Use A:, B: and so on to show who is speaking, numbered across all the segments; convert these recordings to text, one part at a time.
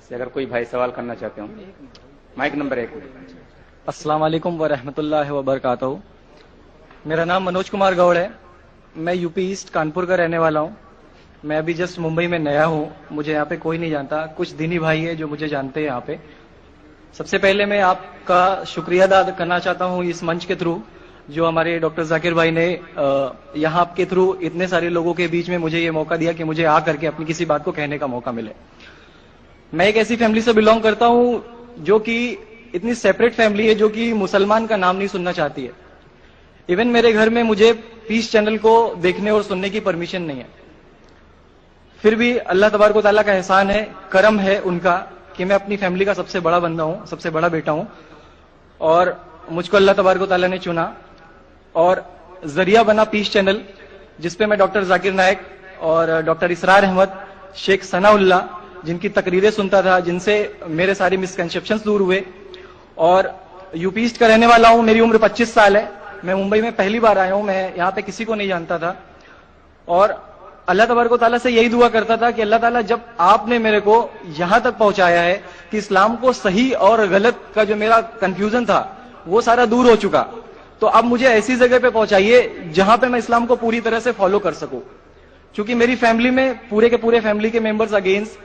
A: से अगर कोई भाई सवाल करना चाहते हो। Mike number 1।
B: अस्सलाम वालेकुम व रहमतुल्लाहि व बरकातहू। मेरा नाम मनोज कुमार गौड़ है। मैं यूपी ईस्ट कानपुर का रहने वाला हूँ। मैं अभी जस्ट मुंबई में नया हूँ, मुझे यहाँ पे कोई नहीं जानता, कुछ दीनी भाई है जो मुझे जानते हैं यहाँ पे। सबसे पहले मैं आपका शुक्रिया अदा करना चाहता हूँ इस मंच के थ्रू, जो हमारे डॉक्टर जाकिर भाई ने यहाँ के थ्रू इतने सारे लोगों के बीच में मुझे ये मौका दिया कि मुझे आ करके अपनी किसी बात को कहने का मौका मिले। मैं एक ऐसी फैमिली से बिलोंग करता हूँ जो कि इतनी सेपरेट फैमिली है, जो कि मुसलमान का नाम नहीं सुनना चाहती है। इवन मेरे घर में मुझे पीस चैनल को देखने और सुनने की परमिशन नहीं है। फिर भी अल्लाह तबारक व तआला का एहसान है, करम है उनका कि मैं अपनी फैमिली का सबसे बड़ा बंदा हूं, सबसे बड़ा बेटा हूं, और मुझको अल्लाह तबारक व तआला ने चुना और जरिया बना पीस चैनल, जिसपे मैं डॉक्टर जाकिर नायक और डॉक्टर इसरार अहमद, शेख सनाउल्लाह, जिनकी तकरीरें सुनता था, जिनसे मेरे सारे मिसकंसेप्शंस दूर हुए। और यूपी ईस्ट का रहने वाला हूं। मेरी उम्र 25 साल है। मैं मुंबई में पहली बार आया हूं। मैं यहाँ पे किसी को नहीं जानता था और अल्लाह तबारक व तआला से यही दुआ करता था कि अल्लाह ताला, जब आपने मेरे को यहां तक पहुंचाया है कि इस्लाम को सही और गलत का जो मेरा कंफ्यूजन था वो सारा दूर हो चुका, तो अब मुझे ऐसी जगह पे पहुंचाइए जहां पे मैं इस्लाम को पूरी तरह से फॉलो कर सकूं। क्योंकि मेरी फैमिली में पूरे के पूरे फैमिली के मेंबर्स अगेंस्ट,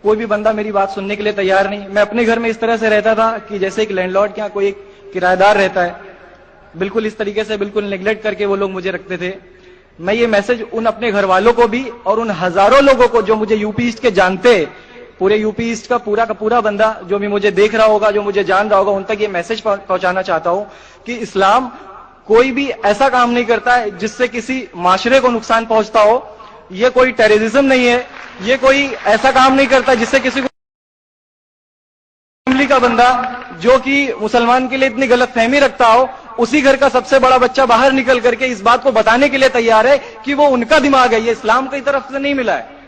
B: कोई भी बंदा मेरी बात सुनने के लिए तैयार नहीं। मैं अपने घर में इस तरह से रहता था कि जैसे एक लैंडलॉर्ड के यहाँ कोई एक किराएदार रहता है, बिल्कुल इस तरीके से, बिल्कुल नेग्लेक्ट करके वो लोग मुझे रखते थे। मैं ये मैसेज उन अपने घर वालों को भी और उन हजारों लोगों को जो मुझे यूपी ईस्ट के जानते, पूरे यूपी ईस्ट का पूरा बंदा जो भी मुझे देख रहा होगा, जो मुझे जान रहा होगा, उन तक ये मैसेज पहुंचाना चाहता हूं कि इस्लाम कोई भी ऐसा काम नहीं करता है जिससे किसी माशरे को नुकसान पहुंचता हो। ये कोई टेररिज्म नहीं है, ये कोई ऐसा काम नहीं करता जिससे किसी को, फैमिली का बंदा जो कि मुसलमान के लिए इतनी गलतफहमी रखता हो, उसी घर का सबसे बड़ा बच्चा बाहर निकल करके इस बात को बताने के लिए तैयार है कि वो उनका दिमाग है, ये इस्लाम की तरफ से नहीं मिला है।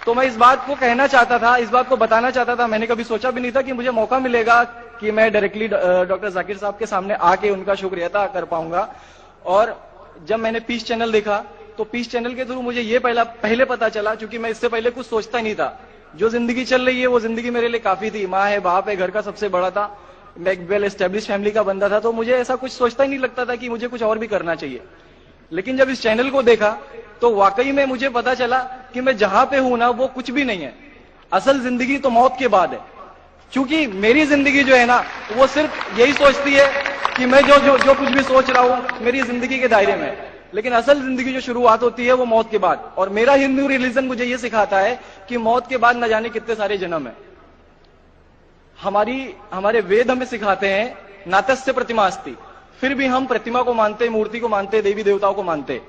B: तो मैं इस बात को कहना चाहता था, इस बात को बताना चाहता था। मैंने कभी सोचा भी नहीं था कि मुझे मौका मिलेगा कि मैं डायरेक्टली डॉक्टर जाकिर साहब के सामने आके उनका शुक्रिया अदा कर पाऊंगा। और जब मैंने पीस चैनल देखा तो पीस चैनल के थ्रू मुझे ये पहले पता चला, क्योंकि मैं इससे पहले कुछ सोचता नहीं था। जो जिंदगी चल रही है वो जिंदगी मेरे लिए काफी थी। माँ है, बाप है, घर का सबसे बड़ा था, मैं एक वेल एस्टेब्लिश फैमिली का बंदा था, तो मुझे ऐसा कुछ सोचता ही नहीं लगता था कि मुझे कुछ और भी करना चाहिए। लेकिन जब इस चैनल को देखा तो वाकई में मुझे पता चला कि मैं जहां पे हूं ना वो कुछ भी नहीं है। असल जिंदगी तो मौत के बाद है। क्योंकि मेरी जिंदगी जो है ना वो सिर्फ यही सोचती है कि मैं जो कुछ भी सोच रहा हूं मेरी जिंदगी के दायरे में है। लेकिन असल जिंदगी जो शुरुआत होती है वो मौत के बाद। और मेरा हिंदू रिलीजन मुझे ये सिखाता है कि मौत के बाद न जाने कितने सारे जन्म है। हमारे वेद हमें सिखाते हैं नातस्य प्रतिमा अस्ति, फिर भी हम प्रतिमा को मानते, मूर्ति को मानते, देवी देवताओं को मानते।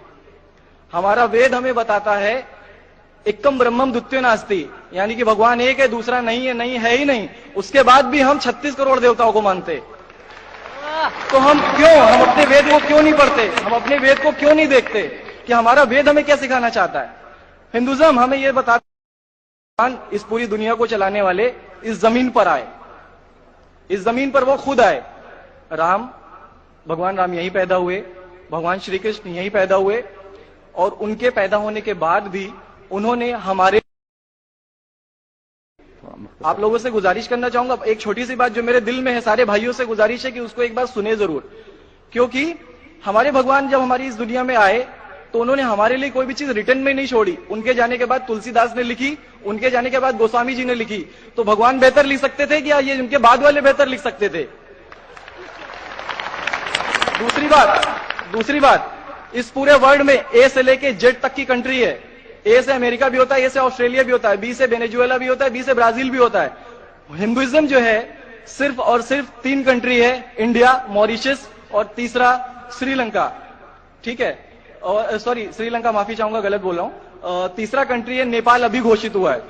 B: हमारा वेद हमें बताता है एकम ब्रह्मम द्वितीयो नास्ति, यानी कि भगवान एक है, दूसरा नहीं है, नहीं है ही नहीं। उसके बाद भी हम 36 करोड़ देवताओं को मानते। तो हम अपने वेद को क्यों नहीं पढ़ते? हम अपने वेद को क्यों नहीं देखते कि हमारा वेद हमें क्या सिखाना चाहता है? हिंदुइज्म हमें यह बताता है इस पूरी दुनिया को चलाने वाले इस जमीन पर आए, इस जमीन पर वो खुद आए। भगवान राम यहीं पैदा हुए, भगवान श्री कृष्ण यहीं पैदा हुए, और उनके पैदा होने के बाद भी उन्होंने हमारे, आप लोगों से गुजारिश करना चाहूंगा, एक छोटी सी बात जो मेरे दिल में है, सारे भाइयों से गुजारिश है कि उसको एक बार सुने जरूर। क्योंकि हमारे भगवान जब हमारी इस दुनिया में आए तो उन्होंने हमारे लिए कोई भी चीज रिटर्न में नहीं छोड़ी। उनके जाने के बाद तुलसीदास ने लिखी, उनके जाने के बाद गोस्वामी जी ने लिखी। तो भगवान बेहतर लिख सकते थे क्या ये उनके बाद वाले बेहतर लिख सकते थे? दूसरी बात, इस पूरे वर्ल्ड में ए से लेके जेड तक की कंट्री है। ए से अमेरिका भी होता है, ए से ऑस्ट्रेलिया भी होता है, बी से वेनेजुएला भी होता है, बी से ब्राजील भी होता है। हिंदुइज्म जो है सिर्फ और सिर्फ 3 कंट्री है, इंडिया, मॉरिशस और तीसरा श्रीलंका। ठीक है, और सॉरी श्रीलंका, माफी चाहूंगा गलत बोल रहा हूं। तीसरा कंट्री है नेपाल, अभी घोषित हुआ है।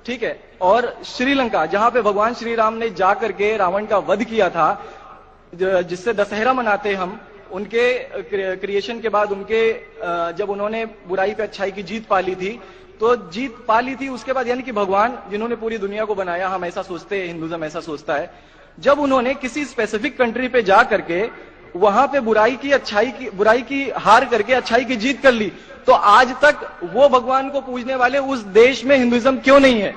B: ठीक है, और श्रीलंका जहां पे भगवान श्री राम ने जाकर के रावण का वध किया था, जिससे दशहरा मनाते हम। उनके क्रिएशन के बाद जब उन्होंने बुराई पे अच्छाई की जीत पाली थी, तो जीत पाली थी उसके बाद, यानी कि भगवान जिन्होंने पूरी दुनिया को बनाया, हम ऐसा सोचते हैं, हिंदुइज्म ऐसा सोचता है, जब उन्होंने किसी स्पेसिफिक कंट्री पे जा करके वहां पे बुराई की हार करके अच्छाई की जीत कर ली, तो आज तक वो भगवान को पूजने वाले उस देश में हिंदुइज्म क्यों नहीं है?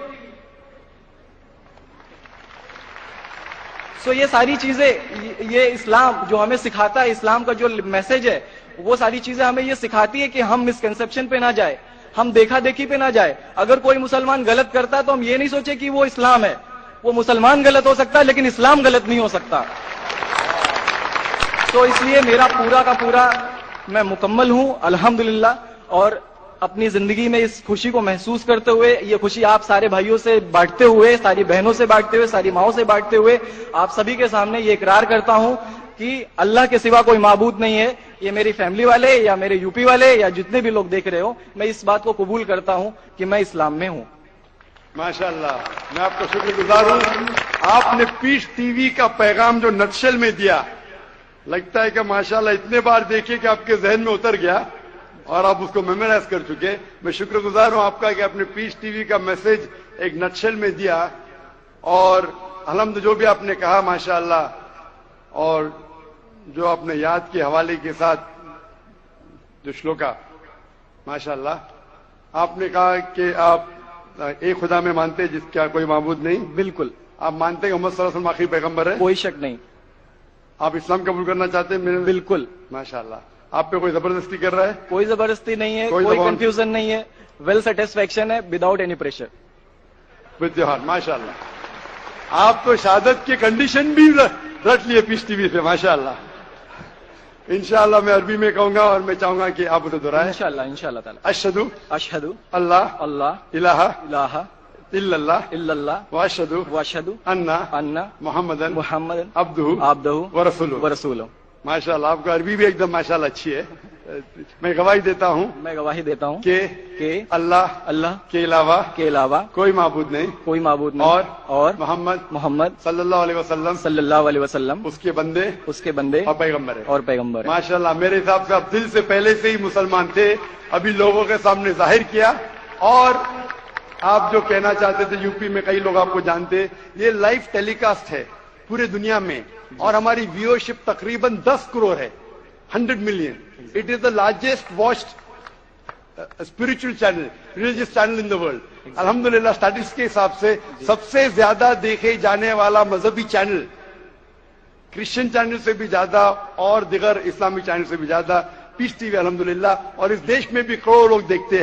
B: سو یہ ساری چیزیں، یہ اسلام جو ہمیں سکھاتا ہے، اسلام کا جو میسج ہے، وہ ساری چیزیں ہمیں یہ سکھاتی ہے کہ ہم مسکنسپشن پہ نہ جائے، ہم دیکھا دیکھی پہ نہ جائے. اگر کوئی مسلمان غلط کرتا ہے تو ہم یہ نہیں سوچے کہ وہ اسلام ہے. وہ مسلمان غلط ہو سکتا ہے لیکن اسلام غلط نہیں ہو سکتا. تو اس لیے میرا پورا کا پورا میں مکمل ہوں الحمدللہ، اور اپنی زندگی میں اس خوشی کو محسوس کرتے ہوئے، یہ خوشی آپ سارے بھائیوں سے بانٹتے ہوئے، ساری بہنوں سے بانٹتے ہوئے، ساری ماؤں سے بانٹتے ہوئے، آپ سبھی کے سامنے یہ اقرار کرتا ہوں کہ اللہ کے سوا کوئی معبود نہیں ہے. یہ میری فیملی والے یا میرے یو پی والے یا جتنے بھی لوگ دیکھ رہے ہو، میں اس بات کو قبول کرتا ہوں کہ میں اسلام میں ہوں.
C: ماشاءاللہ، میں آپ کا شکر گزار ہوں. آپ نے پیس ٹی وی کا پیغام جو نٹشل میں دیا، لگتا ہے کہ ماشاءاللہ اتنے بار دیکھے کہ آپ کے ذہن میں اتر گیا اور آپ اس کو میمورائز کر چکے. میں شکر گزار ہوں آپ کا کہ آپ نے پیس ٹی وی کا میسج ایک نٹشل میں دیا، اور الحمد جو بھی آپ نے کہا ماشاءاللہ، اور جو آپ نے یاد کے حوالے کے ساتھ جو شلوکا، ماشاءاللہ آپ نے کہا کہ آپ ایک خدا میں مانتے ہیں جس کا کوئی معبود نہیں.
B: بالکل.
C: آپ مانتے ہیں کہ محمد صلی اللہ علیہ وسلم آخری پیغمبر ہے؟
B: کوئی شک نہیں.
C: آپ اسلام قبول کرنا چاہتے ہیں؟
B: بالکل.
C: ماشاءاللہ. آپ پہ کوئی زبردستی کر رہا ہے؟
B: کوئی زبردستی نہیں ہے،
C: کوئی
B: کوئی
C: دباؤ
B: کنفیوژن نہیں ہے، ویل سیٹسفیکشن ہے وداؤٹ اینی پریشر.
C: ودیہار. ماشاءاللہ. آپ تو شہادت کی کنڈیشن بھی رکھ لیے پیس ٹی وی سے. ماشاءاللہ. انشاءاللہ میں عربی میں کہوں گا اور میں چاہوں گا کہ آپ اسے دہرائیں.
B: انشاءاللہ تعالی.
C: اشہدو
B: اشہدو
C: اللہ
B: اللہ
C: الہ
B: الہ
C: الا اللہ
B: الا اللہ
C: واشہدو
B: واشہدو
C: انا
B: ان
C: محمدن
B: محمد
C: عبدہ
B: عبدہ
C: ورسولہ.
B: ورسولہ.
C: ماشاءاللہ آپ کا عربی بھی ایک دم ماشاءاللہ اچھی ہے. میں گواہی دیتا ہوں
B: میں گواہی دیتا ہوں
C: کہ اللہ
B: اللہ
C: کے علاوہ
B: کے علاوہ
C: کوئی معبود نہیں،
B: کوئی معبود نہیں، اور محمد
C: صلی اللہ علیہ وسلم
B: صلی اللہ علیہ وسلم
C: اس کے بندے
B: اس کے بندے
C: اور پیغمبر ہے.
B: اور پیغمبر ہے.
C: ماشاءاللہ میرے حساب سے آپ دل سے پہلے سے ہی مسلمان تھے، ابھی لوگوں کے سامنے ظاہر کیا. اور آپ جو کہنا چاہتے تھے، یو پی میں کئی لوگ آپ کو جانتے، یہ لائیو ٹیلی کاسٹ ہے پورے دنیا میں، اور ہماری ویورشپ تقریباً 10 کروڑ ہے، 100 million. It is the largest watched spiritual channel, religious channel in the world. الحمدللہ اسٹیٹسٹکس کے حساب سے سب سے زیادہ دیکھے جانے والا مذہبی چینل، کرسچن چینل سے بھی زیادہ اور دیگر اسلامی چینل سے بھی زیادہ پیس ٹی وی الحمدللہ. اور اس دیش میں بھی کروڑوں لوگ دیکھتے ہیں.